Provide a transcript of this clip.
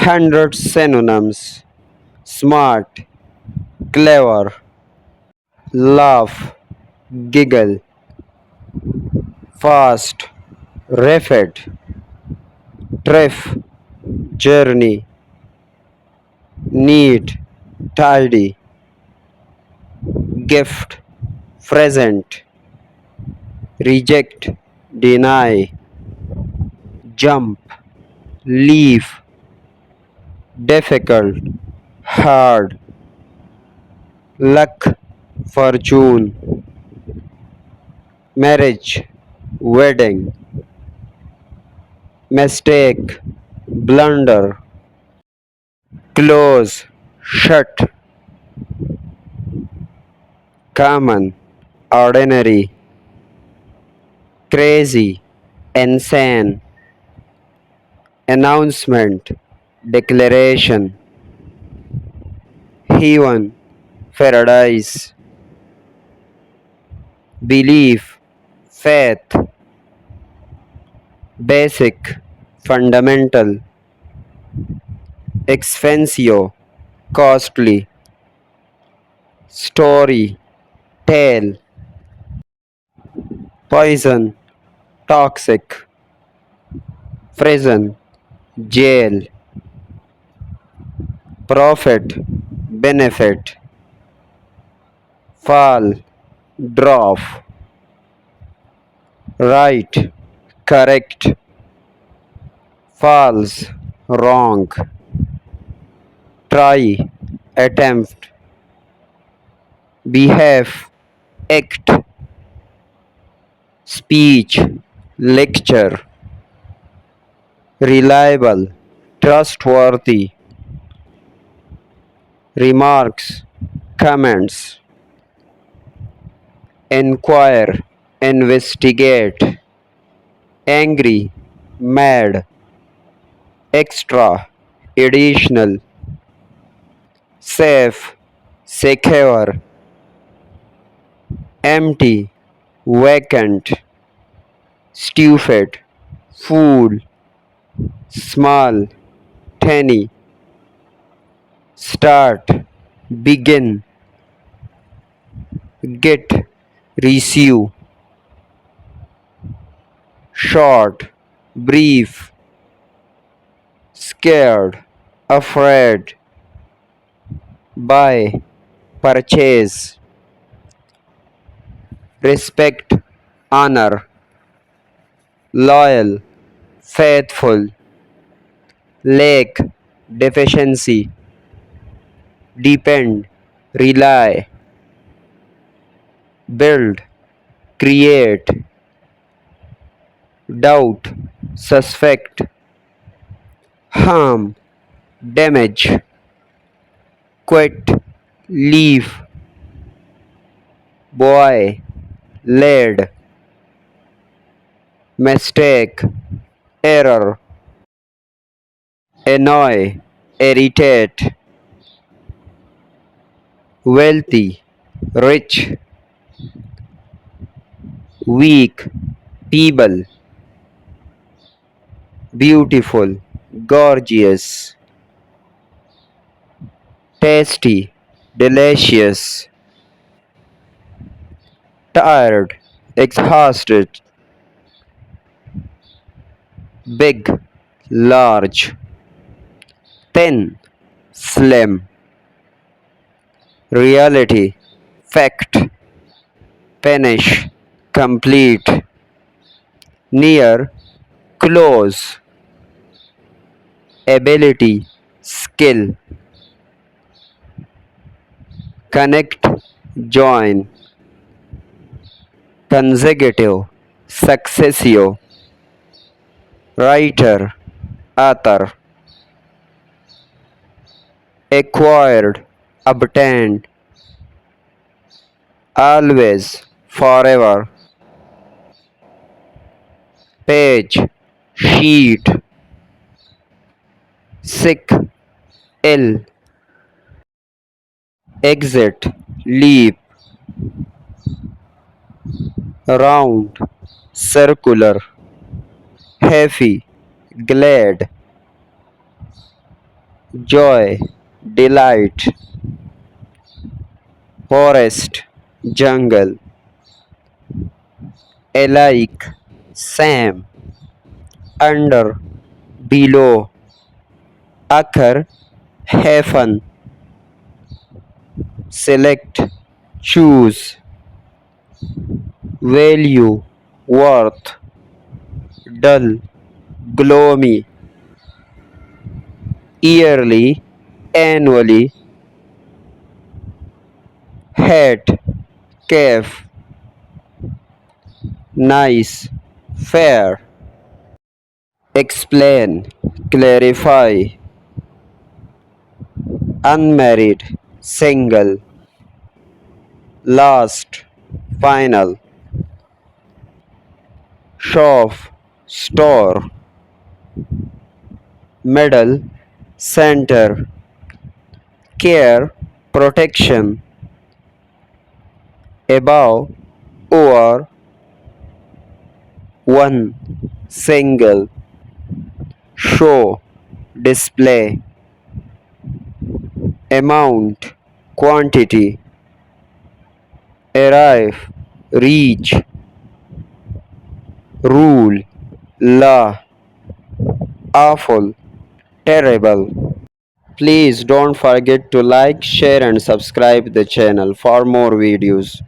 100 synonyms: smart, clever, laugh, giggle, fast, rapid, thrift, journey, neat, tidy, gift, present, reject, deny, jump, leave, difficult, hard, luck, fortune, marriage, wedding, mistake, blunder, close, shut, common, ordinary, crazy, insane, announcement, declaration, heaven, paradise, belief, faith, basic, fundamental, expensive, costly, story, tale, poison, toxic, prison, jail, profit, benefit, fall, drop, right, correct, false, wrong, try, attempt, behave, act, speech, lecture, reliable, trustworthy, remarks, comments, inquire, investigate, angry, mad, extra, additional, safe, secure, empty, vacant, stupid, fool, small, tiny, start, begin, get, receive, short, brief, scared, afraid, buy, purchase, respect, honor, loyal, faithful, lack, deficiency, depend, rely, build, create, doubt, suspect, harm, damage, quit, leave, boy, led, mistake, error, annoy, irritate, wealthy, rich, weak, feeble, beautiful, gorgeous, tasty, delicious, tired, exhausted, big, large, thin, slim, reality, fact, finish, complete, near, close, ability, skill, connect, join, consecutive, successive, writer, author, acquired, obtained, always, forever, page, sheet, sick, ill, exit, leap, round, circular, heavy, glad, joy, delight, forest, jungle, alike, same, under, below, occur, happen, select, choose, value, worth, dull, gloomy, yearly, annually, hat, calf, nice, fair, explain, clarify, unmarried, single, last, final, shop, store, middle, center, care, protection, above, over, one, single, show, display, amount, quantity, arrive, reach, rule, law, awful, terrible. Please don't forget to like, share and subscribe the channel for more videos.